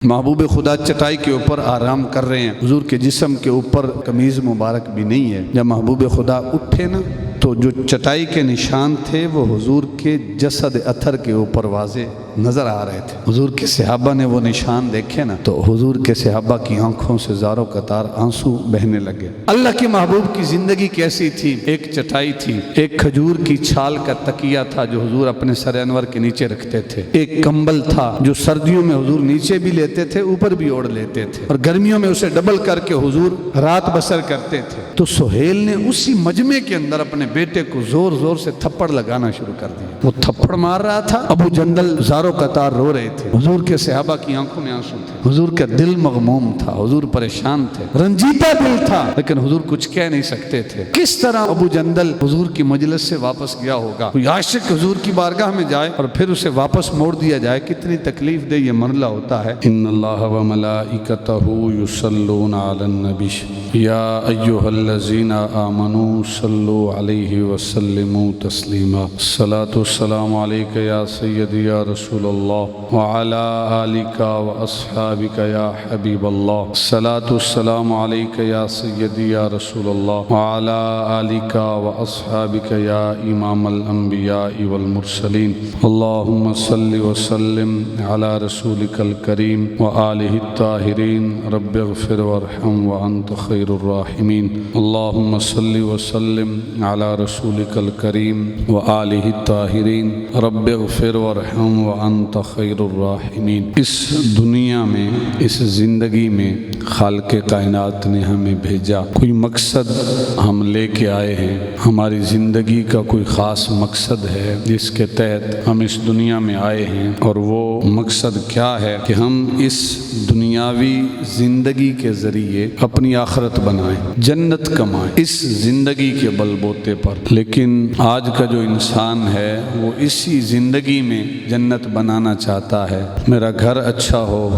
محبوب خدا چٹائی کے اوپر آرام کر رہے ہیں، حضور کے جسم کے اوپر قمیض مبارک بھی نہیں ہے۔ جب محبوب خدا اٹھے نا تو جو چٹائی کے نشان تھے وہ حضور کے جسد اثر کے اوپر واضح نظر آ رہے تھے۔ حضور کے صحابہ نے وہ نشان دیکھے نا تو حضور کے صحابہ کی آنکھوں سے زاروں قطار آنسو بہنے لگے۔ اللہ کے محبوب کی زندگی کیسی تھی؟ ایک چٹائی تھی، ایک کھجور کی چھال کا تکیہ تھا جو حضور اپنے سر انور کے نیچے رکھتے تھے، ایک کمبل تھا جو سردیوں میں حضور نیچے بھی لیتے تھے اوپر بھی اوڑھ لیتے تھے، اور گرمیوں میں اسے ڈبل کر کے حضور رات بسر کرتے تھے۔ تو سہیل نے اسی مجمع کے اندر اپنے بیٹے کو زور زور سے تھپڑ لگانا شروع کر دیا۔ وہ تھپڑ مار رہا تھا، ابو جندل زاروں قطار رو رہے تھے، حضور کے صحابہ کی آنکھوں میں آنسو تھے، حضور کا دل مغموم تھا، حضور پریشان تھے، رنجیدہ دل تھا، لیکن حضور کچھ کہہ نہیں سکتے تھے۔ کس طرح ابو جندل حضور کی مجلس سے واپس گیا ہوگا؟ کوئی عاشق حضور کی بارگاہ میں جائے اور پھر اسے واپس موڑ دیا جائے، کتنی تکلیف دہ یہ مرحلہ ہوتا ہے۔ ان اللہ و ملائکتہ یصلون علی النبی یا ایھا الذین آمنوا صلوا علیہ وسلموا تسلیما۔ الصلاۃ والسلام علیک یا سیدی یا رسول اللہ وعلی آلک واصحابک یا حبیب اللہ۔ الصلاۃ والسلام علیک یا سیدی یا رسول اللہ وعلی آلک واصحابک یا امام الانبیاء والمرسلین۔ اللہم صل وسلم علی رسولک الکریم وآلہ الطاہرین، رب اغفر وارحم وانت خیر الراحمین۔ اللہم صل وسلم علی رسولک الکریم وآلہ الطاہرین، رب اغفر وارحم وانت خیر الراحمین۔ اس دنیا میں، اس زندگی میں خالق کائنات نے ہمیں بھیجا، کوئی مقصد ہم لے کے آئے ہیں، ہماری زندگی کا کوئی خاص مقصد ہے جس کے تحت ہم اس دنیا میں آئے ہیں، اور وہ مقصد کیا ہے کہ ہم اس دنیاوی زندگی کے ذریعے اپنی آخرت بنائیں، جنت کمائیں اس زندگی کے بل بوتے پر۔ لیکن آج کا جو انسان ہے وہ اسی زندگی میں جنت بنانا چاہتا ہے، میرا گھر اچھا ہو،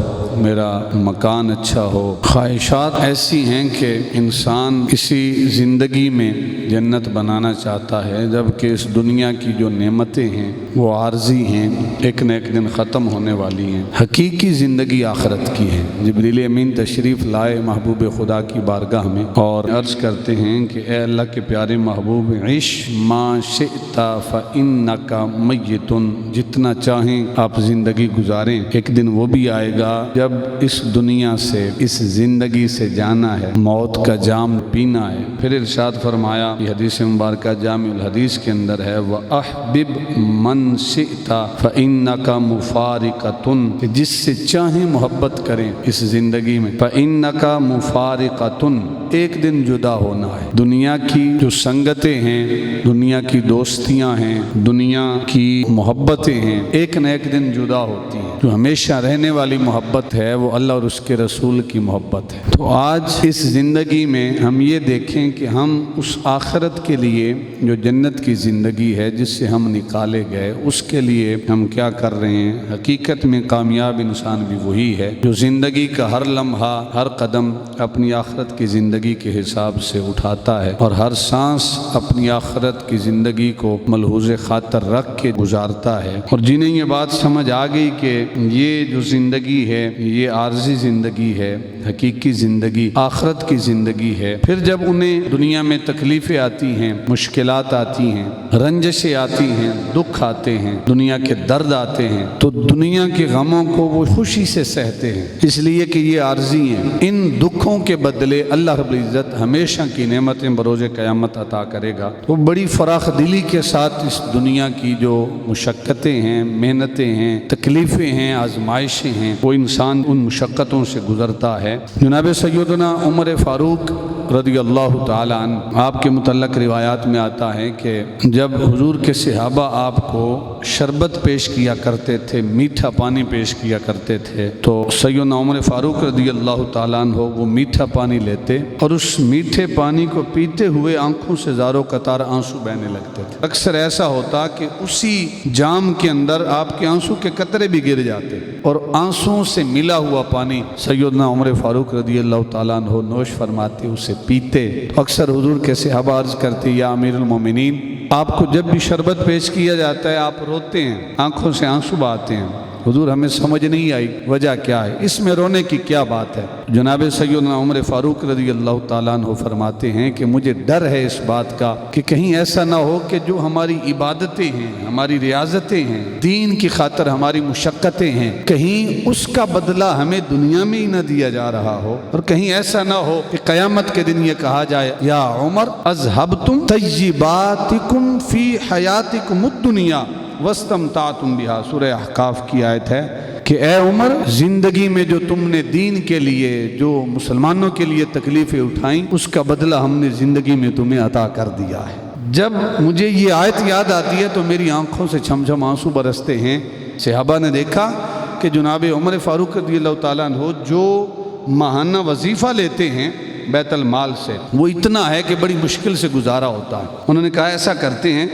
میرا مکان اچھا ہو، خواہشات ایسی ہیں کہ انسان اسی زندگی میں جنت بنانا چاہتا ہے، جبکہ اس دنیا کی جو نعمتیں ہیں وہ عارضی ہیں، ایک نہ ایک دن ختم ہونے والی ہیں۔ حقیقی زندگی آخرت کی ہے۔ جبریل امین تشریف لائے محبوب خدا کی بارگاہ میں اور عرض کرتے ہیں کہ اے اللہ کے پیارے محبوب، عش ما شئت فإنک میت، جتنا چاہیں آپ زندگی گزاریں، ایک دن وہ بھی آئے گا جب اس دنیا سے، اس زندگی سے جانا ہے، موت کا جام پینا ہے۔ پھر ارشاد فرمایا، یہ حدیث مبارکہ جامع الحدیث کے اندر ہے، وَأَحْبِبْ مَنْ شِئْتَ فَإِنَّكَ مُفَارِقَةٌ، کہ جس سے چاہیں محبت کریں اس زندگی میں، فَإِنَّكَ مُفَارِقَةٌ، ایک دن جدا ہونا ہے۔ دنیا کی جو سنگتیں ہیں، دنیا کی دوستیاں ہیں، دنیا کی محبتیں ہیں، ایک نہ ایک دن جدا ہوتی ہیں۔ جو ہمیشہ رہنے والی محبت ہے وہ اللہ اور اس کے رسول کی محبت ہے۔ تو آج اس زندگی میں ہم یہ دیکھیں کہ ہم اس آخرت کے لیے جو جنت کی زندگی ہے جس سے ہم نکالے گئے، اس کے لیے ہم کیا کر رہے ہیں۔ حقیقت میں کامیاب انسان بھی وہی ہے جو زندگی کا ہر لمحہ، ہر قدم اپنی آخرت کی زندگی کے حساب سے اٹھاتا ہے، اور ہر سانس اپنی آخرت کی زندگی کو ملحوظ خاطر رکھ کے گزارتا ہے۔ اور جنہیں یہ بات سمجھ آ گئی کہ یہ جو زندگی ہے یہ عارضی زندگی ہے، حقیقی زندگی آخرت کی زندگی ہے، پھر جب انہیں دنیا میں تکلیفیں آتی ہیں، مشکلات آتی ہیں، رنجشیں آتی ہیں، دکھ آتے ہیں، دنیا کے درد آتے ہیں، تو دنیا کے غموں کو وہ خوشی سے سہتے ہیں، اس لیے کہ یہ عارضی ہیں۔ ان دکھوں کے بدلے اللہ رب العزت ہمیشہ کی نعمتیں بروز قیامت عطا کرے گا۔ تو بڑی فراخ دلی کے ساتھ اس دنیا کی جو مشقتیں ہیں، محنتیں ہیں، تکلیفیں ہیں، آزمائشیں ہیں، وہ انسان ان مشقتوں سے گزرتا ہے۔ جناب سیدنا عمر فاروق رضی اللہ تعالیٰ عنہ، آپ کے متعلق روایات میں آتا ہے کہ جب حضور کے صحابہ آپ کو شربت پیش کیا کرتے تھے، میٹھا پانی پیش کیا کرتے تھے، تو سیدنا عمر فاروق رضی اللہ تعالیٰ عنہ وہ میٹھا پانی لیتے اور اس میٹھے پانی کو پیتے ہوئے آنکھوں سے زاروں قطار آنسو بہنے لگتے تھے۔ اکثر ایسا ہوتا کہ اسی جام کے اندر آپ کے آنسو کے قطرے بھی گر جاتے، اور آنسوؤں سے ملا ہوا پانی سیدنا عمر فاروق رضی اللہ تعالیٰ عنہ نوش فرماتے، اسے پیتے۔ اکثر حضور کے صحابہ عرض کرتے، یا امیر المومنین، آپ کو جب بھی شربت پیش کیا جاتا ہے آپ روتے ہیں، آنکھوں سے آنسو بہاتے ہیں، हुजूर हमें समझ नहीं आई वजह क्या है, इसमें रोने की क्या बात है। जनाब सैयदना उमर फारूक रज़ी अल्लाह ताला अन्हु फरमाते हैं कि मुझे डर है इस बात का कि कहीं ऐसा ना हो कि जो हमारी इबादतें हैं, हमारी रियाजतें हैं, दीन की खातिर हमारी मुशक्क़तें हैं, कहीं उसका बदला हमें दुनिया में ही न दिया जा रहा हो, और कहीं ऐसा ना हो कि क़यामत के दिन ये कहा जाए या उमर अज़हबतुम तय्यिबातिकुम फ़ी हयातिकुम दुनिया वस्तमतातुम बिहा। सूरह अहकाफ की आयत है कि ए उमर, ज़िंदगी में जो तुमने दीन के लिए, जो मुसलमानों के लिए तकलीफ़ें उठाईं, उसका बदला हमने ज़िंदगी में तुम्हें अता कर दिया है। जब मुझे ये आयत याद आती है तो मेरी आंखों से छमछम आंसू बरसते हैं। सहाबा ने देखा कि जनाब उमर फ़ारूक रज़ियल्लाहु ताला अन्हु जो माहाना वजीफ़ा लेते हैं बैतुल माल से, वो इतना है कि बड़ी मुश्किल से गुजारा होता है। उन्होंने कहा ऐसा करते हैं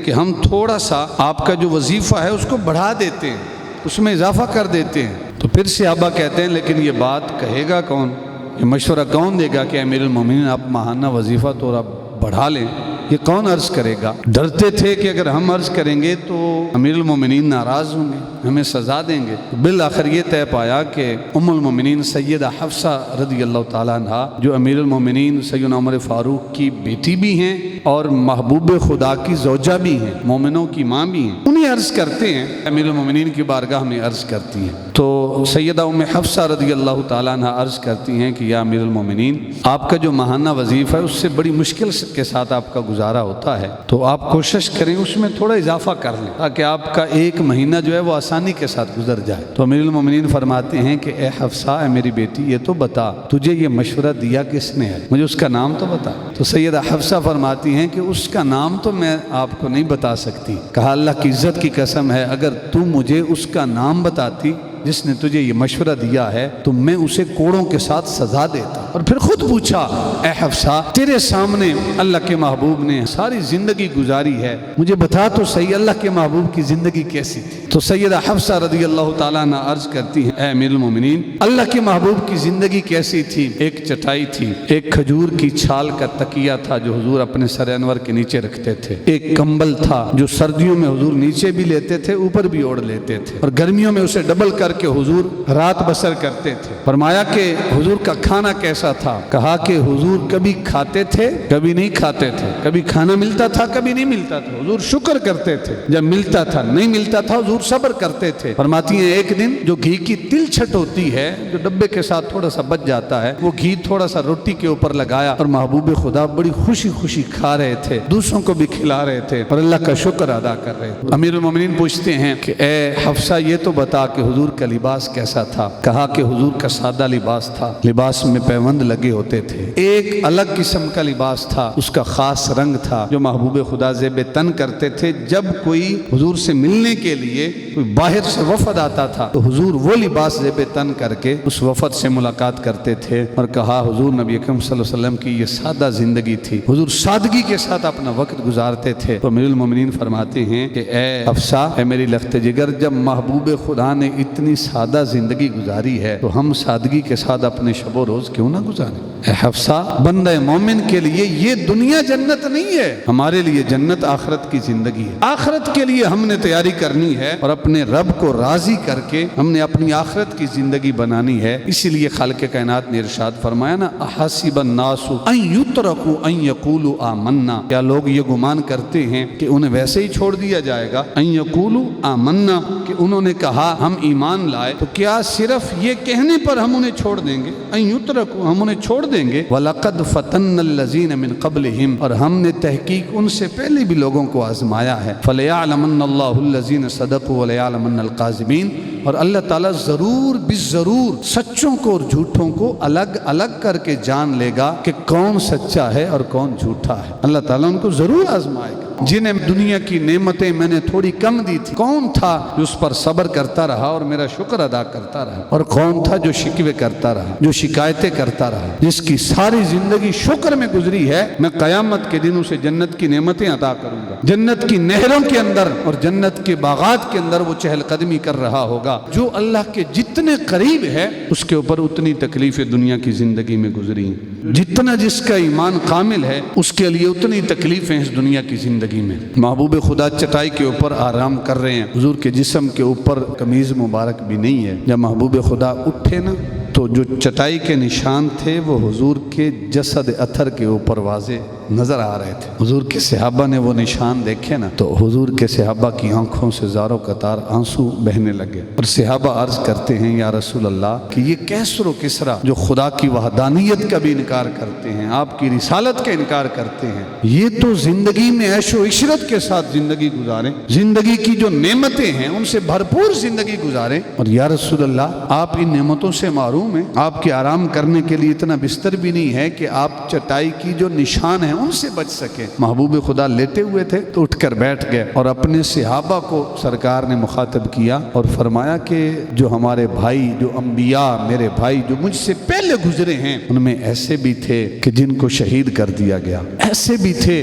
कि हम थोड़ा सा आपका जो वजीफ़ा है उसको बढ़ा देते हैं, उसमें इजाफा कर देते हैं। तो फिर सहाबा कहते हैं लेकिन ये बात कहेगा कौन, ये मशवरा कौन देगा कि अमीरुल मोमिनीन आप माहाना वजीफ़ा थोड़ा बढ़ा लें, ये कौन अर्ज़ करेगा। डरते थे कि अगर हम अर्ज़ करेंगे तो अमीरुल मोमिनीन नाराज़ होंगे, हमें सज़ा देंगे। तो बिल आखिर ये तय पाया कि उम्मुल मोमिनीन सैयदा हफ्सा रज़ियल्लाहु ताला अन्हा, जो अमीरुल मोमिनीन सैयदना उमर फ़ारूक की बेटी भी हैं और महबूब खुदा की ज़ौजा भी हैं, मोमिनों की माँ भी हैं, उन्हें अर्ज़ करते हैं, अमीरुल मोमिनीन की बारगाह में अर्ज़ करती हैं। तो सैयदा उम्मे हफ्सा रज़ियल्लाहु ताला अन्हा अर्ज़ करती हैं कि या अमीरुल मोमिनीन, आपका जो माहाना वजीफ़ा है उससे बड़ी मुश्किल के साथ आपका गुजारा होता है, तो आप कोशिश करें उसमें थोड़ा इजाफा कर लें ताकि आपका एक महीना जो है वो आसानी के साथ गुजर जाए। तो अमीरुल मोमिनीन फरमाते हैं कि ए हफ्सा, ए मेरी बेटी, ये तो बता तुझे ये मशवरा दिया किसने है, मुझे उसका नाम तो बता। तो सैयदा हफ्सा फरमाती हैं कि उसका नाम तो मैं आपको नहीं बता सकती। कहा अल्लाह की इज़्ज़त की कसम है, अगर तू मुझे उसका नाम बताती जिसने तुझे ये मशवरा दिया है तो मैं उसे कोड़ों के साथ सजा देता। और फिर खुद पूछा, ए हफ्सा, तेरे सामने अल्लाह के महबूब ने सारी जिंदगी गुजारी है, मुझे बता तो सही अल्लाह के महबूब की जिंदगी कैसी थी। तो सैयदा हफ्सा रज़ियल्लाहु ताला अन्हा अर्ज करती है, ए अमीरुल मोमिनीन, अल्लाह के महबूब की जिंदगी कैसी थी। एक चटाई थी, एक खजूर की छाल का तकिया था जो हुजूर अपने सर अनवर के नीचे रखते थे, एक कंबल था जो सर्दियों में हुजूर नीचे भी लेते थे ऊपर भी ओढ़ लेते थे, और गर्मियों में उसे डबल करके हुजूर रात बसर करते थे। फरमाया कि हुजूर का खाना कैसा था। कहा कि हुजूर कभी खाते थे कभी नहीं खाते थे, कभी खाना मिलता था कभी नहीं मिलता था, हुजूर शुक्र करते थे, जब मिलता था नहीं मिलता था हुजूर सब्र करते थे। फरमाती हैं एक दिन जो घी की तिलछट होती है जो डब्बे के साथ थोड़ा सा बच जाता है, वो घी थोड़ा सा रोटी के ऊपर लगाया और महबूब खुदा बड़ी खुशी खुशी खा रहे थे, दूसरों को भी खिला रहे थे और अल्लाह का शुक्र अदा कर रहे थे। अमीरुल मोमिनीन पूछते हैं कि ए हफ्सा, ये तो बता कि हुजूर का लिबास कैसा था। कहा कि हुजूर का सादा लिबास था, लिबास में पैबंद लगे होते थे, एक अलग किस्म का लिबास था, उसका खास रंग था जो महबूब खुदा ज़ेब तन करते थे। जब कोई हुजूर से मिलने के लिए कोई बाहर से वफद आता था तो हुजूर वो लिबास ज़ेब तन करके उस वफद से मुलाकात करते थे। और कहा हुजूर नबी अकरम सल्लल्लाहु अलैहि वसल्लम की ये सादा जिंदगी थी, हुजूर सादगी के साथ अपना वक्त गुजारते थे। तो अमीरुल मोमिनीन फरमाते हैं कि ए हफ्सा, ए मेरी लख्त जिगर, जब महबूब खुदा ने इतनी सादा जिंदगी गुजारी है तो हम सादगी के साथ अपने शबो रोज क्यों ना गुजारें। ए हफ्सा, बंदे मोमिन के लिए ये दुनिया जन्नत नहीं है, हमारे लिए जन्नत आखिरत की जिंदगी है। आखिरत के लिए हमने तैयारी करनी है और अपने रब को राजी करके हमने अपनी आखिरत की जिंदगी बनानी है। इसीलिए खालिक़ कायनात ने इरशाद फरमाया ना, अहसिबन नासु अन युतरकू अन यकूलू आमन्ना, क्या लोग ये गुमान करते हैं कि उन्हें वैसे ही छोड़ दिया जाएगा। अन यकूलू आमन्ना, कि उन्होंने कहा हम ईमान लाए, तो क्या सिर्फ ये कहने पर हम उन्हें छोड़ देंगे। अन युतरकू, हम उन्हें छोड़ देंगे। वलक़द फ़तन्नल्लज़ीन मिन क़ब्लिहिम, और हमने तहकीक उनसे पहले भी लोगों को आजमाया है। फ़लयअलमन्नल्लाहुल्लज़ीन सदक़ू वलयअलमन्नल काज़िबीन, और अल्लाह ताला ज़रूर बिज़रूर सच्चों को और झूठों को अलग अलग करके जान लेगा कि कौन सच्चा है और कौन झूठा है। अल्लाह ताला उनको ज़रूर आजमाएगा। जिन्हें दुनिया की नेमतें मैंने थोड़ी कम दी थी, कौन था जो उस पर सब्र करता रहा और मेरा शुक्र अदा करता रहा, और कौन था जो शिकवे करता रहा, जो शिकायतें करता रहा, जिसकी सारी जिंदगी शुक्र में गुजरी है। मैं क़यामत के दिन उसे जन्नत की नेमतें अदा करूंगा, जन्नत की नहरों के अंदर और जन्नत के बागात के अंदर वो चहलकदमी कर रहा होगा। जो अल्लाह के जितने करीब है उसके ऊपर उतनी तकलीफें दुनिया की जिंदगी में गुजरी। जितना जिसका ईमान कामिल है उसके लिए उतनी तकलीफें इस दुनिया की ज़िंदगी में। महबूब खुदा चटाई के ऊपर आराम कर रहे हैं, हुजूर के जिस्म के ऊपर कमीज़ मुबारक भी नहीं है। जब महबूब खुदा उठे ना तो जो चटाई के निशान थे वो हुजूर के जसद अथर के ऊपर वाज़े नज़र आ रहे थे। हुजूर के सहाबा ने वो निशान देखे ना तो हुजूर के सहाबा की आंखों से ज़ारो कतार आंसू बहने लगे और सहाबा अर्ज़ करते हैं, या रसूल अल्लाह कि ये कैसर व किसरा जो खुदा की वहदानियत का भी इनकार करते हैं, आपकी रिसालत का इनकार करते हैं, ये तो ज़िंदगी में ऐशो इशरत के साथ ज़िंदगी गुजारें, ज़िंदगी की जो नेमतें हैं उनसे भरपूर ज़िंदगी गुजारें, और या रसूल अल्लाह आप इन नेमतों से मारूम हैं, आपके आराम करने के लिए इतना बिस्तर भी नहीं है कि आप चटाई की जो निशान है उनसे बच सके। महबूब खुदा लेटे हुए थे तो उठकर बैठ गए और अपने सहाबा को सरकार ने मुखातब किया और फरमाया कि जो हमारे भाई, जो अंबिया, मेरे भाई जो मुझसे पहले गुजरे हैं, उनमें ऐसे भी थे कि जिनको शहीद कर दिया गया, ऐसे भी थे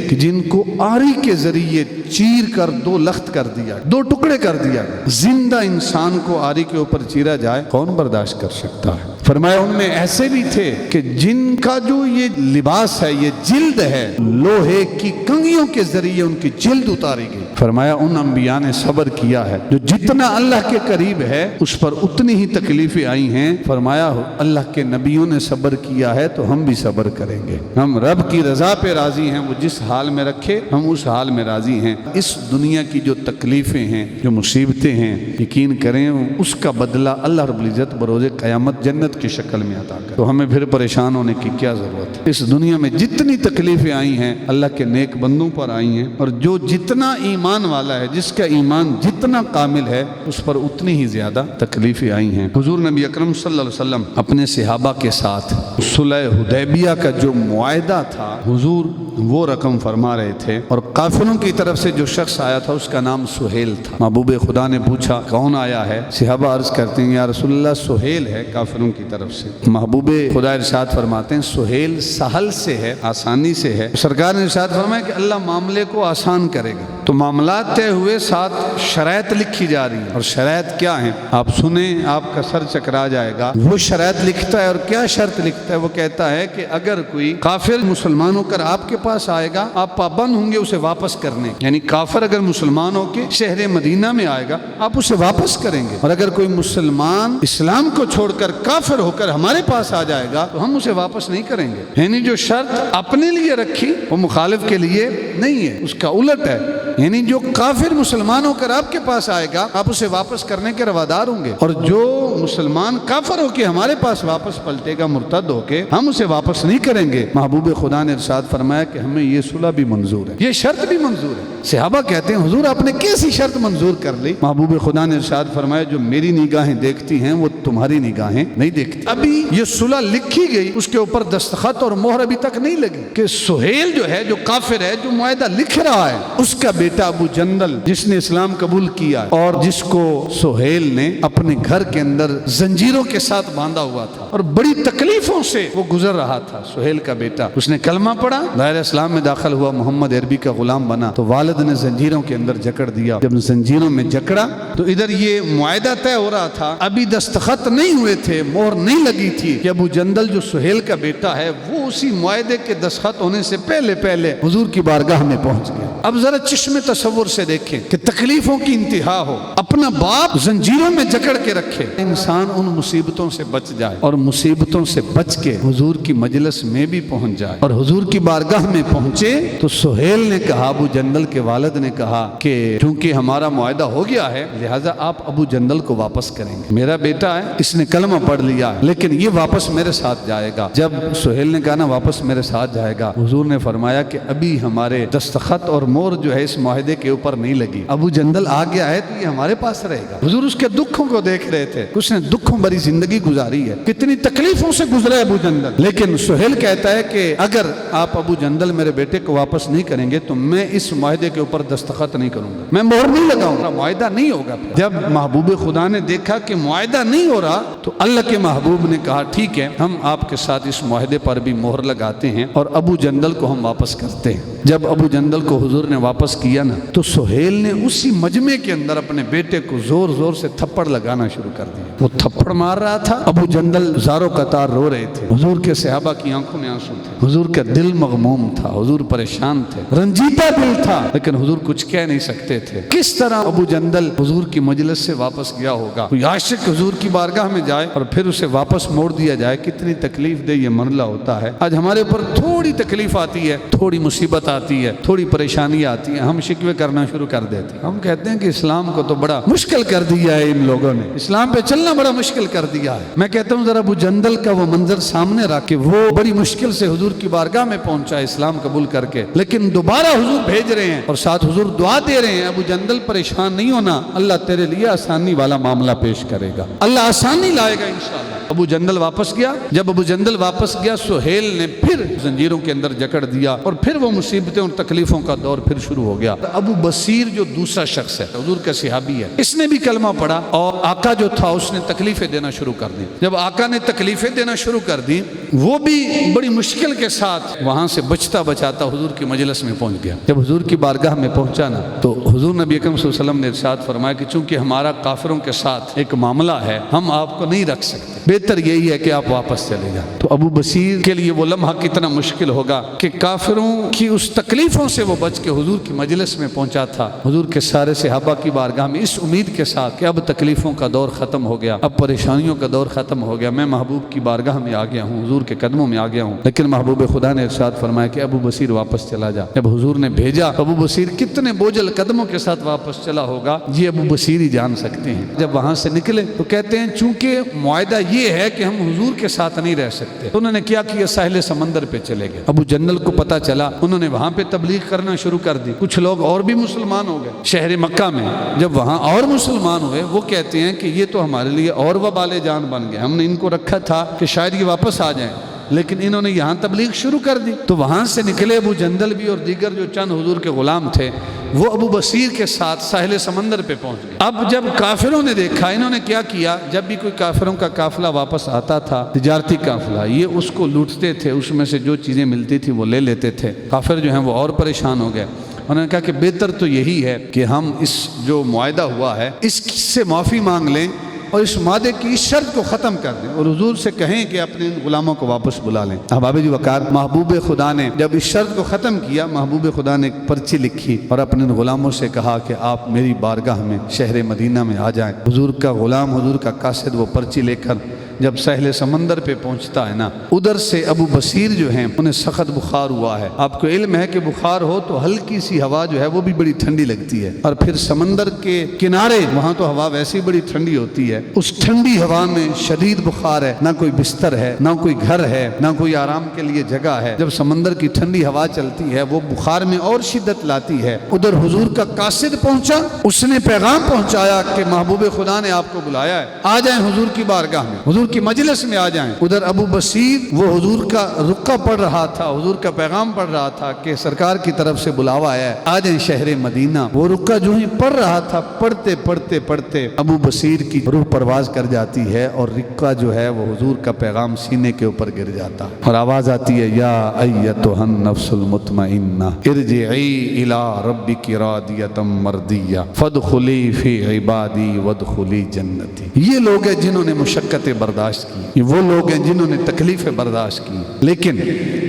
कि जिनको आरी के जरिए चीर कर दो लख्त कर दिया, दो टुकड़े कर दिया। जिंदा इंसान को आरी के ऊपर चीरा जाए कौन बर्दाश्त कर सकता है। फरमाया उनमें ऐसे भी थे कि जिनका जो ये लिबास है, ये जिल्द है, लोहे की कंगियों के जरिए उनकी जिल्द उतारी गई। फरमाया उन अंबिया ने सब्र किया है, जो जितना अल्लाह के करीब है उस पर उतनी ही तकलीफें आई हैं। फरमाया अल्लाह के नबियों ने सब्र किया है तो हम भी सब्र करेंगे। हम रब की रजा पे राजी हैं, वो जिस हाल में रखे हम उस हाल में राजी हैं। इस दुनिया की जो तकलीफें हैं, जो मुसीबतें हैं, यकीन करें उसका बदला अल्लाह रब्बुल इज्जत बरोज़े क़यामत जन्नत की शक्ल में अता करे। तो हमें फिर परेशान होने की क्या ज़रूरत है। इस दुनिया में जितनी तकलीफें आई हैं अल्लाह के नेक बंदों पर आई हैं, और जो जितना ईमान वाला है, जिसका ईमान जितना कामिल है, उस पर उतनी ही ज़्यादा तकलीफें आई हैं। हुजूर नबी अकरम सल्लल्लाहु अलैहि वसल्लम अपने सहाबा के साथ सुलह हुदैबिया का जो मुआहदा था, हुजूर वो रकम फरमा रहे थे, और काफिरों की तरफ से जो शख्स आया था उसका नाम सुहेल था। महबूब खुदा ने पूछा कौन आया है? सहाबा अर्ज करते हैं या रसूलल्लाह सुहेल है काफिरों की तरफ से। महबूब खुदा इरशाद फरमाते हैं सुहेल सहल से है, आसानी से है। सरकार ने इरशाद फरमाया कि अल्लाह मामले को आसान करेगा। तो मामलात तय हुए, साथ शराइत लिखी जा रही है, और शराइत क्या है आप सुने, आपका सर चकरा जाएगा। वो शराइत लिखता है, और क्या शर्त लिखता है? वो कहता है कि अगर कोई काफिर मुसलमान होकर आपके पास आएगा, आप पाबंद होंगे उसे वापस करने, यानी काफिर अगर मुसलमान होकर शहर मदीना में आएगा आप उसे वापस करेंगे, और अगर कोई मुसलमान इस्लाम को छोड़कर काफिर होकर हमारे पास आ जाएगा तो हम उसे वापस नहीं करेंगे। यानी जो शर्त अपने लिए रखी वो मुखालिफ के लिए नहीं है, उसका उलट है। यानी जो काफिर मुसलमान होकर आपके पास आएगा आप उसे वापस करने के रवादार होंगे, और जो मुसलमान काफिर होकर हमारे पास वापस पलटेगा मुर्तद होके, हम उसे वापस नहीं करेंगे। महबूब खुदा ने इरशाद फरमाया कि हमें ये सुलह भी मंजूर है, ये शर्त भी मंजूर है। सहाबा कहते हैं हुजूर आपने कैसी शर्त मंजूर कर ली? महबूब खुदा ने इरशाद फरमाया जो मेरी निगाहें देखती हैं वो तुम्हारी निगाहें नहीं देखती। अभी ये सुलह लिखी गई, उसके ऊपर दस्तखत और मोहर अभी तक नहीं लगी कि सुहेल जो है, जो काफिर है, जो मुआहदा लिख रहा है, उसका बेटा अबू जंदल जिसने इस्लाम कबूल किया और जिसको सुहेल ने अपने घर के अंदर जंजीरों के साथ बांधा हुआ था और बड़ी तकलीफों से वो गुजर रहा था, सुहेल का बेटा, उसने कलमा पढ़ा, दायरा इस्लाम में दाखिल हुआ, मोहम्मद अरबी का गुलाम बना, तो वालिद ने जंजीरों के अंदर जकड़ दिया। जब जंजीरों में जकड़ा तो इधर ये मुआहदा तय हो रहा था, अभी दस्तखत नहीं हुए थे, मोहर नहीं लगी थी कि अबू जंदल जो सुहेल का बेटा है वो उसी मुआहदे के दस्तखत होने से पहले पहले हुजूर की बारगाह में पहुंच गया। अब जरा चश्मे तसव्वुर से देखें कि तकलीफों की इंतहा हो, अपना बाप जंजीरों में जकड़ के रखे, इंसान उन मुसीबतों से बच जाए और मुसीबतों से बच के हुजूर की मजलिस में भी पहुंच जाए। और हुजूर की बारगाह में पहुंचे तो सुहेल ने कहा, अबू जंदल के वालिद ने कहा कि क्योंकि हमारा मुआहदा हो गया है लिहाजा आप अबू जंदल को वापस करेंगे, मेरा बेटा है, इसने कलमा पढ़ लिया है, लेकिन ये वापस मेरे साथ जाएगा। जब सुहेल ने कहा ना वापस मेरे साथ जाएगा, हुजूर ने फरमाया कि अभी हमारे दस्तखत और मोहर जो है इस मुआहदे के ऊपर नहीं लगी, अबू जंदल आ गया है तो ये हमारे पास रहेगा। हुजूर उसके दुखों को देख रहे थे, उसने दुखों भरी जिंदगी गुजारी है, कितनी तकलीफों से गुजरा है अबू जंदल, लेकिन सुहेल कहता है कि अगर आप अबू जंदल मेरे बेटे को वापस नहीं करेंगे तो मैं इस मुआहदे के ऊपर दस्तखत नहीं करूंगा, मैं मोहर नहीं लगाऊंगा, मुआहदा नहीं होगा। जब महबूब खुदा ने देखा कि मुआहदा नहीं हो रहा तो अल्लाह के महबूब ने कहा ठीक है हम आपके साथ इस मुआहदे पर भी मोहर लगाते हैं और अबू जंदल को हम वापस करते हैं। जब अबू जंदल को हुजूर ने वापस किया ना तो सुहेल ने उसी मजमे के अंदर अपने बेटे को जोर जोर से थप्पड़ लगाना शुरू कर दिया। वो थप्पड़ मार रहा था, अबू जंदल ज़ारो कतार रो रहे थे, हुजूर के सहाबा की आंखों में आंसू थे, हुजूर का दिल मगमूम था, हुजूर परेशान थे, रंजीता दिल था, लेकिन हुजूर कुछ कह नहीं सकते थे। किस तरह अबू जंदल हुजूर की मजलिस से वापस गया होगा। कोई आशिक हुजूर की बारगाह में जाए और फिर उसे वापस मोड़ दिया जाए, कितनी तकलीफ दे ये मरला होता है। आज हमारे ऊपर थोड़ी तकलीफ आती है, थोड़ी मुसीबत आती है, थोड़ी परेशानी आती है, हम शिकवे करना शुरू कर देते हैं। हम कहते हैं कि इस्लाम को तो बड़ा मुश्किल कर दिया है इन लोगों ने, इस्लाम पे चलना बड़ा मुश्किल कर दिया है। मैं कहता हूँ जरा अबू जंदल का वो मंजर सामने रख के, वो बड़ी मुश्किल से हुजूर की बारगाह में पहुंचा इस्लाम कबूल करके, लेकिन दोबारा हुजूर भेज रहे हैं और साथ हुजूर दुआ दे रहे हैं, अबू जंदल परेशान नहीं होना, अल्लाह तेरे लिए आसानी वाला मामला पेश करेगा, अल्लाह आसानी लाएगा इंशाअल्लाह। अबू जंदल वापस गया। जब अबू जंदल वापस गया, सुहेल ने फिर जंजीरों के अंदर जकड़ दिया और फिर वो मुसीबतें और तकलीफों का दौर फिर शुरू हो गया। अबू बसीर जो दूसरा शख्स है, हुजूर का सहाबी है, इसने भी कलमा पढ़ा और आका जो था उसने तकलीफें देना शुरू कर दी। जब आका ने तकलीफें देना शुरू कर दी, वो भी बड़ी मुश्किल के साथ वहां से बचता बचाता हुजूर की मजलिस में पहुंच गया। जब हुजूर की बारगाह में पहुंचा ना, तो हुजूर नबी अकरम सल्लल्लाहु अलैहि वसल्लम ने इरशाद फरमाया कि चूंकि हमारा काफिरों के साथ एक मामला है, हम आपको नहीं रख सकते, बेहतर यही है कि आप वापस चले जाएं। तो अबू बसीर के लिए वो लम्हा कितना मुश्किल होगा कि काफिरों की उस तकलीफों से वो बच के हुजूर की मजलिस में पहुंचा था, हुजूर के सारे सहाबा की बारगाह में, इस उम्मीद के साथ कि अब तकलीफों का दौर खत्म हो गया, अब परेशानियों का दौर खत्म हो गया, मैं महबूब की बारगाह में आ गया हूँ, हुजूर के कदमों में आ गया हूँ। लेकिन महबूब खुदा ने इरशाद फरमाया कि अबू बसीर वापस चला जा। जब हुजूर ने भेजा, अबू बसीर कितने बोझल कदमों के साथ वापस चला होगा, ये अबू बसीर ही जान सकते हैं। जब वहां से निकले तो कहते हैं चूंकि मुआहदा ये है कि हम हुजूर के साथ नहीं रह सकते, तो उन्होंने क्या किया, साहिल समंदर पे चले गए। अबू जंदल को पता चला, उन्होंने वहां पे तबलीग करना शुरू कर दी। कुछ लोग और भी मुसलमान हो गए शहर मक्का में। जब वहां और मुसलमान हुए, वो कहते हैं कि ये तो हमारे लिए और वबाले जान बन गए, हमने इनको रखा था कि शायद ये वापस आ जाएं, लेकिन इन्होंने यहाँ तबलीग शुरू कर दी। तो वहाँ से निकले अबू जंदल भी और दीगर जो चंद हुजूर के गुलाम थे, वो अबू बसीर के साथ साहिल समंदर पे पहुँच गए। अब जब काफिरों ने देखा, इन्होंने क्या किया, जब भी कोई काफिरों का काफिला वापस आता था, तिजारती काफिला, ये उसको लूटते थे, उसमें से जो चीज़ें मिलती थी वो ले लेते थे। काफिर जो हैं वो और परेशान हो गए। उन्होंने कहा कि बेहतर तो यही है कि हम इस जो मुआहदा हुआ है इससे माफ़ी मांग लें और इस मादे की इस शर्त को ख़त्म कर दें और हुजूर से कहें कि अपने इन गुलामों को वापस बुला लें। अहबाब जी वकार, महबूब खुदा ने जब इस शर्त को ख़त्म किया, महबूब खुदा ने एक पर्ची लिखी और अपने इन गुलामों से कहा कि आप मेरी बारगाह में शहर मदीना में आ जाएं। हुजूर का गुलाम, हुजूर का कासिद वो पर्ची लेकर जब साहिल समंदर पे पहुंचता है ना, उधर से अबू बसीर जो हैं उन्हें सख्त बुखार हुआ है। आपको इल्म है कि बुखार हो तो हल्की सी हवा जो है वो भी बड़ी ठंडी लगती है, और फिर समंदर के किनारे वहाँ तो हवा वैसे ही बड़ी ठंडी होती है, उस ठंडी हवा में शदीद बुखार है, ना कोई बिस्तर है, ना कोई घर है, ना कोई आराम के लिए जगह है। जब समंदर की ठंडी हवा चलती है वो बुखार में और शिद्दत लाती है। उधर हुजूर का कासिद पहुंचा, उसने पैगाम पहुंचाया कि महबूब खुदा ने आपको बुलाया है, आ जाएं हुजूर की बारगाह में, हुजूर की मजलिस में आ जाएं। उधर अबू बसीर वो हुजूर का रुक्का पढ़ रहा था, हुजूर का पैगाम पढ़ रहा था कि सरकार की तरफ से बुलावा है, आ जाएं शहर मदीना। वो रुक्का जो ही पढ़ रहा था, पढ़ते पढ़ते पढ़ते अबू बसीर की रूह परवाज कर जाती है और रुक्का जो है वो हुजूर का पैगाम सीने के ऊपर गिर जाता है और आवाज आती है, या अय्यतुहन नफ्सुल मुतमइन्ना इरजिई इला रब्बिकी रादियतम मर्दिया फदखुली फी इबादी वदखुली जन्नती। ये लोग हैं जिन्होंने मुशक्कतें बर्दाश्त की, ये वो लोग हैं जिन्होंने तकलीफें बर्दाश्त की, लेकिन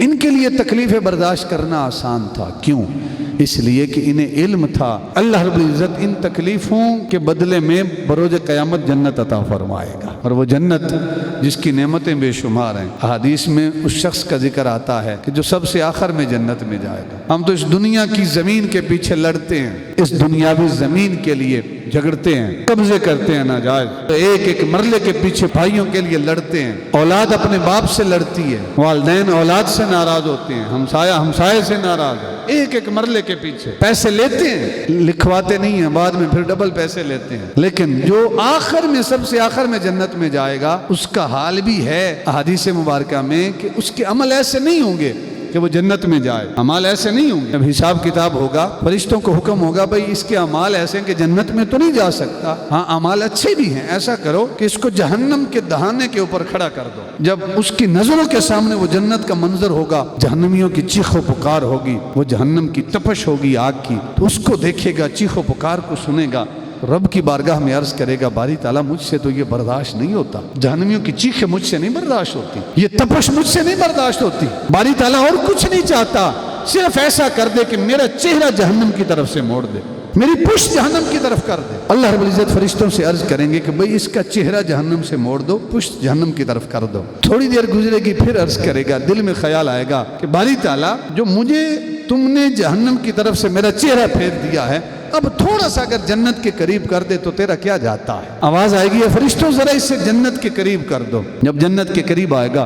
इनके लिए तकलीफें बर्दाश्त करना आसान था। क्यों? इसलिए कि इन्हें इल्म था अल्लाह रब्बुल इज्जत इन तकलीफों के बदले में बरोज क़यामत जन्नत अता फरमाएगा, और वो जन्नत जिसकी नेमतें बेशुमार हैं। हदीस में उस शख्स का जिक्र आता है कि जो सबसे आखिर में जन्नत में जाएगा। हम तो इस दुनिया की ज़मीन के पीछे लड़ते हैं, इस दुनियावी ज़मीन के लिए झगड़ते हैं, कब्जे करते हैं नाजायज, तो एक एक मरले के पीछे भाइयों के लिए लड़ते हैं। औलाद अपने बाप से लड़ती है, वालिदैन औलाद से नाराज होते हैं, हमसाया हमसाये से नाराज है, एक एक मरले के पीछे पैसे लेते हैं, लिखवाते नहीं है, बाद में फिर डबल पैसे लेते हैं। लेकिन जो आखिर में सबसे आखिर में जन्नत में जाएगा उसका हाल भी है हदीस मुबारका में कि उसके अमल ऐसे नहीं होंगे कि वो जन्नत में जाए, अमाल ऐसे नहीं होंगे। जब हिसाब किताब होगा, फरिश्तों को हुक्म होगा, भाई इसके अमाल ऐसे हैं कि जन्नत में तो नहीं जा सकता, हाँ अमाल अच्छे भी हैं, ऐसा करो कि इसको जहन्नम के दहाने के ऊपर खड़ा कर दो। जब उसकी नजरों के सामने वो जन्नत का मंजर होगा, जहन्नमियों की चीखो पुकार होगी, वो जहन्नम की तपश होगी आग की, तो उसको देखेगा, चीखो पुकार को सुनेगा, رب کی بارگاہ میں عرض کرے گا باری تعالیٰ مجھ سے تو یہ برداشت نہیں ہوتا، جہنمیوں کی چیخیں مجھ سے نہیں برداشت ہوتی، یہ تپش مجھ سے نہیں برداشت ہوتی، باری تعالیٰ اور کچھ نہیں چاہتا، صرف ایسا کر دے کہ میرا چہرہ جہنم کی طرف سے موڑ دے، میری پشت جہنم کی طرف کر دے۔ اللہ رب العزت فرشتوں سے عرض کریں گے کہ بھئی اس کا چہرہ جہنم سے موڑ دو، پشت جہنم کی طرف کر دو۔ تھوڑی دیر گزرے گی، پھر عرض کرے گا، دل میں خیال آئے گا کہ باری تعالیٰ جو مجھے تم نے جہنم کی طرف سے میرا چہرہ پھیر دیا ہے، اب تھوڑا سا اگر جنت کے قریب کر دے تو تیرا کیا جاتا ہے؟ آواز آئے گی، فرشتوں ذرا اس سے جنت کے قریب کر دو۔ جب جنت کے قریب آئے گا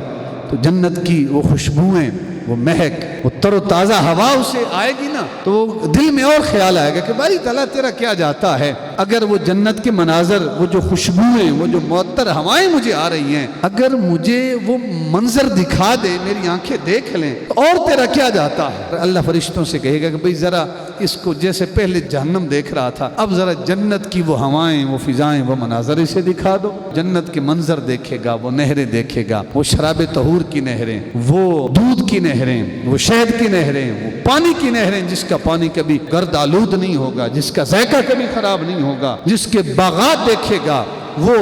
تو جنت کی وہ خوشبوئیں، وہ مہک، وہ تر و تازہ ہوا اسے آئے گی نا، تو دل میں اور خیال آئے گا کہ باری تعالیٰ تیرا کیا جاتا ہے اگر وہ جنت کے مناظر، وہ جو خوشبوئیں، وہ جو معطر ہوائیں مجھے آ رہی ہیں، اگر مجھے وہ منظر دکھا دے، میری آنکھیں دیکھ لیں، اور تیرا کیا جاتا ہے؟ اللہ فرشتوں سے کہے گا کہ بھئی ذرا اس کو جیسے پہلے جہنم دیکھ رہا تھا، اب ذرا جنت کی وہ ہوائیں، وہ فضائیں، وہ مناظر اسے دکھا دو۔ جنت کے منظر دیکھے گا، وہ نہریں دیکھے گا، وہ شراب طہور کی نہریں، وہ دودھ کی نہریں، وہ شہد کی نہریں، وہ پانی کی نہریں جس کا پانی کبھی گرد آلود نہیں ہوگا، جس کا ذائقہ کبھی خراب نہیں ہوگا، جس کے باغات دیکھے گا، وہ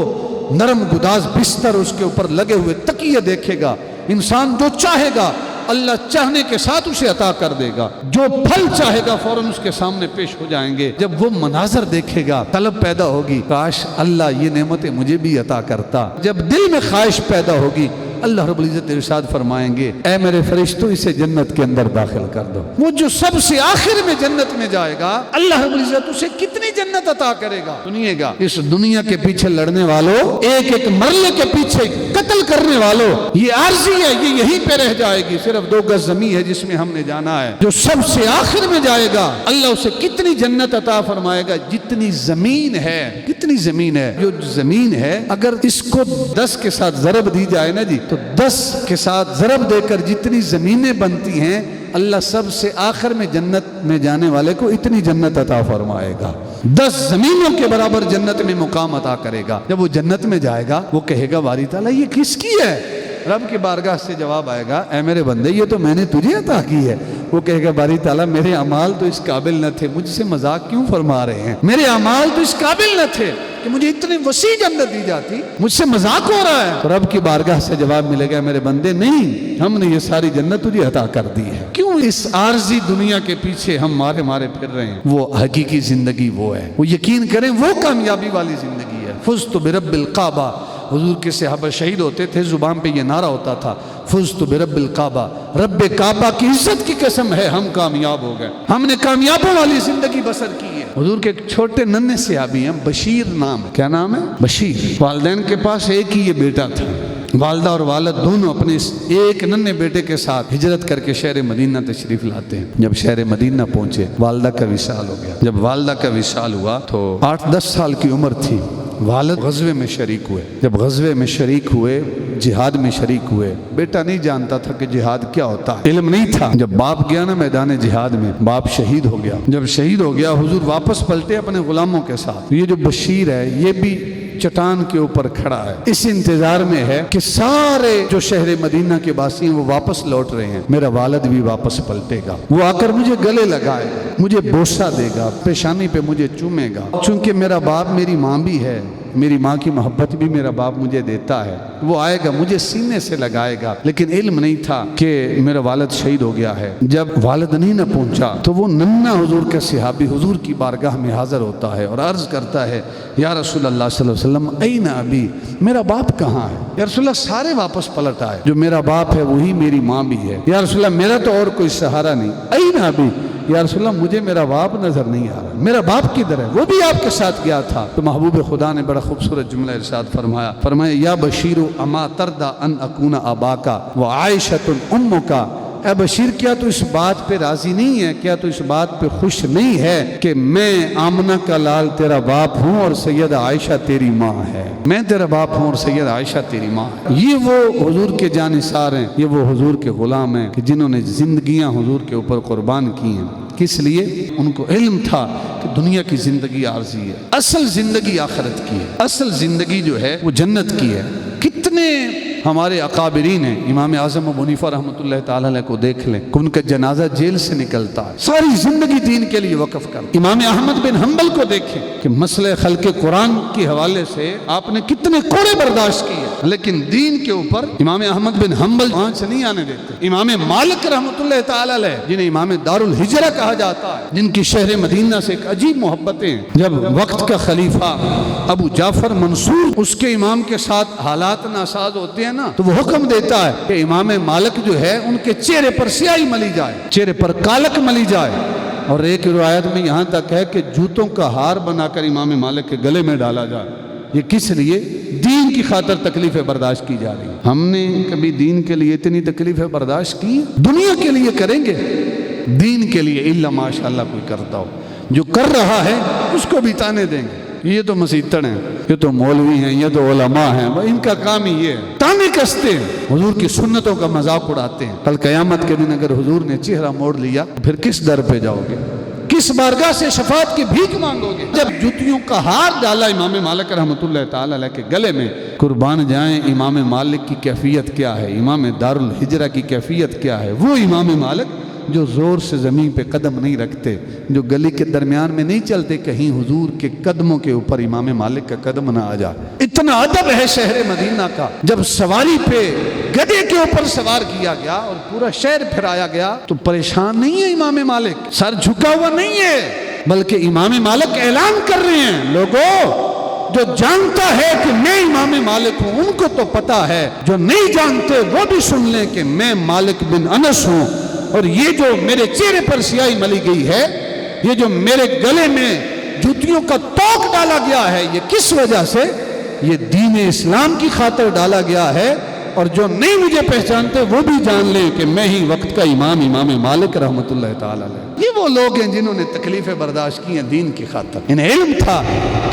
نرم گداز بستر، اس کے اوپر لگے ہوئے تکیے دیکھے گا، انسان جو چاہے گا اللہ چاہنے کے ساتھ اسے عطا کر دے گا، جو پھل چاہے گا فوراً اس کے سامنے پیش ہو جائیں گے۔ جب وہ مناظر دیکھے گا طلب پیدا ہوگی، کاش اللہ یہ نعمتیں مجھے بھی عطا کرتا۔ جب دل میں خواہش پیدا ہوگی، اللہ رب العزت ارشاد فرمائیں گے، اے میرے فرشتوں اسے جنت کے اندر داخل کر دو۔ وہ جو سب سے آخر میں جنت میں جائے گا، اللہ رب العزت اسے کتنی جنت عطا کرے گا؟ سنیے گا، اس دنیا کے پیچھے لڑنے والوں، ایک ایک مرلے کے پیچھے قتل کرنے والوں، یہ عارضی ہے، یہ یہیں پہ رہ جائے گی، صرف 2 گز زمین ہے جس میں ہم نے جانا ہے۔ جو سب سے آخر میں جائے گا، اللہ اسے کتنی جنت عطا فرمائے گا؟ جتنی زمین ہے، کتنی زمین ہے؟ جو زمین ہے اگر اس کو 10 کے ساتھ ضرب دی جائے نا جی، تو 10 کے ساتھ ضرب دے کر جتنی زمینیں بنتی ہیں، اللہ سب سے آخر میں جنت میں جانے والے کو اتنی جنت عطا فرمائے گا، 10 زمینوں کے برابر جنت میں مقام عطا کرے گا۔ جب وہ جنت میں جائے گا، وہ کہے گا باری تعالیٰ یہ کس کی ہے؟ رب کی بارگاہ سے جواب آئے گا، اے میرے بندے یہ تو میں نے تجھے عطا کی ہے۔ وہ کہے گا باری تعالیٰ میرے اعمال تو اس قابل نہ تھے، مجھ سے مذاق کیوں فرما رہے ہیں؟ میرے اعمال تو اس قابل نہ تھے کہ مجھے اتنی وسیع جنت دی جاتی، مجھ سے مذاق ہو رہا ہے۔ تو رب کی بارگاہ سے جواب ملے گا، میرے بندے نہیں، ہم نے یہ ساری جنت تجھے عطا کر دی ہے۔ کیوں اس عارضی دنیا کے پیچھے ہم مارے پھر رہے ہیں؟ وہ حقیقی زندگی وہ ہے، وہ یقین کریں وہ کامیابی والی زندگی ہے۔ فزت برب الکعبہ، حضور کے صحابہ شہید ہوتے تھے، زبان پہ یہ نعرہ ہوتا تھا، فزت برب الکعبہ، رب کعبہ کی عزت کی قسم ہے ہم کامیاب ہو گئے، ہم نے کامیابوں والی زندگی بسر کی ہے۔ حضور کے ایک چھوٹے ننھے صحابی ہیں، بشیر نام ہے۔ کیا نام ہے؟ بشیر۔ والدین کے پاس ایک ہی یہ بیٹا تھا، والدہ اور والد دونوں اپنے ایک ننھے بیٹے کے ساتھ ہجرت کر کے شہر مدینہ تشریف لاتے ہیں۔ جب شہر مدینہ پہنچے، والدہ کا وصال ہو گیا۔ جب والدہ کا وصال ہوا تو 8-10 سال کی عمر تھی۔ والد غزوے میں شریک ہوئے۔ جب غزوے میں شریک ہوئے، جہاد میں شریک ہوئے، بیٹا نہیں جانتا تھا کہ جہاد کیا ہوتا ہے، علم نہیں تھا۔ جب باپ گیا نا میدان جہاد میں، باپ شہید ہو گیا۔ جب شہید ہو گیا، حضور واپس پلٹے اپنے غلاموں کے ساتھ۔ یہ جو بشیر ہے، یہ بھی چٹان کے اوپر کھڑا ہے، اس انتظار میں ہے کہ سارے جو شہر مدینہ کے باسی ہیں وہ واپس لوٹ رہے ہیں، میرا والد بھی واپس پلٹے گا، وہ آ کر مجھے گلے لگائے گا، مجھے بوسہ دے گا، پیشانی پہ مجھے چومے گا، چونکہ میرا باپ میری ماں بھی ہے، میری ماں کی محبت بھی میرا باپ مجھے دیتا ہے، وہ آئے گا مجھے سینے سے لگائے گا۔ لیکن علم نہیں تھا کہ میرا والد شہید ہو گیا ہے۔ جب والد نہیں نہ پہنچا تو وہ ننھا حضور کا صحابی حضور کی بارگاہ میں حاضر ہوتا ہے اور عرض کرتا ہے، یا رسول اللہ صلی اللہ علیہ وسلم این ابی، میرا باپ کہاں ہے؟ یا رسول اللہ سارے واپس پلٹ آئے، جو میرا باپ ہے وہی میری ماں بھی ہے۔ یا رسول اللہ میرا تو اور کوئی سہارا نہیں۔ این ابی، یا رسول اللہ مجھے میرا باپ نظر نہیں آ رہا، میرا باپ کدھر ہے؟ وہ بھی آپ کے ساتھ گیا تھا۔ تو محبوب خدا نے بڑا خوبصورت جملہ ارشاد فرمایا، یا بشیر اما تردا ان اکون اباکا وعائشۃ امکا، اے بشیر کیا تو اس بات پہ راضی نہیں ہے، کیا تو اس بات پہ خوش نہیں ہے کہ میں آمنہ کا لال تیرا باپ ہوں اور سیدہ عائشہ تیری ماں ہے؟ میں تیرا باپ ہوں اور سیدہ عائشہ تیری ماں ہے۔ یہ وہ حضور کے جانثار ہیں، یہ وہ حضور کے غلام ہیں کہ جنہوں نے زندگیاں حضور کے اوپر قربان کی ہیں۔ کس لیے؟ ان کو علم تھا کہ دنیا کی زندگی عارضی ہے، اصل زندگی آخرت کی ہے، اصل زندگی جو ہے وہ جنت کی ہے۔ کتنے ہمارے اکابرین ہیں، امام اعظم ابو حنیفہ رحمۃ اللہ تعالی علیہ کو دیکھ لیں کہ ان کا جنازہ جیل سے نکلتا ہے، ساری زندگی دین کے لیے وقف کر۔ امام احمد بن حنبل کو دیکھیں کہ مسئلہ خلق قرآن کے حوالے سے آپ نے کتنے کوڑے برداشت کیے، لیکن دین کے اوپر امام احمد بن حنبل آنچ نہیں آنے دیتے۔ امام مالک رحمۃ اللہ تعالی علیہ جنہیں امام دار الہجرہ کہا جاتا ہے، جن کی شہر مدینہ سے ایک عجیب محبتیں ہیں، جب وقت کا خلیفہ ابو جعفر منصور اس کے امام کے ساتھ حالات ناساز ہوتے ہیں نا، تو وہ حکم دیتا ہے کہ امام مالک جو ہے ان کے چہرے پر سیاہی ملی جائے، چہرے پر کالک ملی جائے، اور ایک روایت میں یہاں تک ہے کہ جوتوں کا ہار بنا کر امام مالک کے گلے میں ڈالا جائے۔ یہ کس لیے؟ دین کی خاطر تکلیفیں برداشت کی جا رہی ہیں۔ ہم نے کبھی دین کے لیے اتنی تکلیفیں برداشت کی؟ دنیا کے لیے کریں گے، دین کے لیے الا ماشاءاللہ کوئی کرتا ہو، جو کر رہا ہے اس کو بھی تانے دیں گے، یہ تو مسیطڑ ہیں، یہ تو مولوی ہیں، یہ تو علماء ہیں، ان کا کام ہی یہ ہے، تانے کستے ہیں، حضور کی سنتوں کا مذاق اڑاتے ہیں۔ کل قیامت کے دن اگر حضور نے چہرہ موڑ لیا پھر کس در پہ جاؤ گے؟ کس بارگاہ سے شفاعت کی بھیک مانگو گے؟ جب جوتیوں کا ہار ڈالا امام مالک رحمۃ اللہ تعالی علیہ کے گلے میں، قربان جائیں امام مالک کی کیفیت کیا ہے، امام دار الہجرہ کی کیفیت کیا ہے؟ وہ امام مالک جو زور سے زمین پہ قدم نہیں رکھتے، جو گلی کے درمیان میں نہیں چلتے، کہیں حضور کے قدموں کے اوپر امام مالک کا قدم نہ آ جائے۔ اتنا ادب ہے شہر مدینہ کا، جب سواری پہ گدھے کے اوپر سوار کیا گیا اور پورا شہر پھرایا گیا تو پریشان نہیں ہے امام مالک، سر جھکا ہوا نہیں ہے، بلکہ امام مالک اعلان کر رہے ہیں، لوگوں جو جانتا ہے کہ میں امام مالک ہوں ان کو تو پتا ہے، جو نہیں جانتے وہ بھی سن لیں کہ میں مالک بن انس ہوں، اور یہ جو میرے چہرے پر سیاہی ملی گئی ہے، یہ جو میرے گلے میں جوتیوں کا توق ڈالا گیا ہے، یہ کس وجہ سے؟ یہ دین اسلام کی خاطر ڈالا گیا ہے، اور جو نہیں مجھے پہچانتے وہ بھی جان لیں کہ میں ہی وقت کا امام مالک رحمۃ اللہ تعالی علیہ۔ یہ وہ لوگ ہیں جنہوں نے تکلیفیں برداشت کی ہیں دین کی خاطر، انہیں علم تھا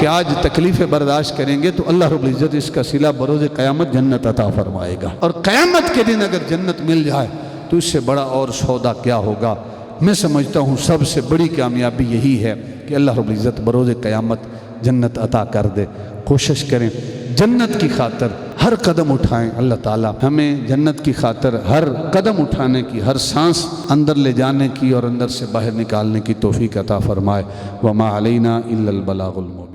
کہ آج تکلیفیں برداشت کریں گے تو اللہ رب العزت اس کا صلہ بروز قیامت جنت عطا فرمائے گا، اور قیامت کے دن اگر جنت مل جائے تو اس سے بڑا اور سودا کیا ہوگا؟ میں سمجھتا ہوں سب سے بڑی کامیابی یہی ہے کہ اللہ رب العزت بروز قیامت جنت عطا کر دے۔ کوشش کریں جنت کی خاطر ہر قدم اٹھائیں، اللہ تعالیٰ ہمیں جنت کی خاطر ہر قدم اٹھانے کی، ہر سانس اندر لے جانے کی اور اندر سے باہر نکالنے کی توفیق عطا فرمائے۔ وما علینا الا البلاغ المبین۔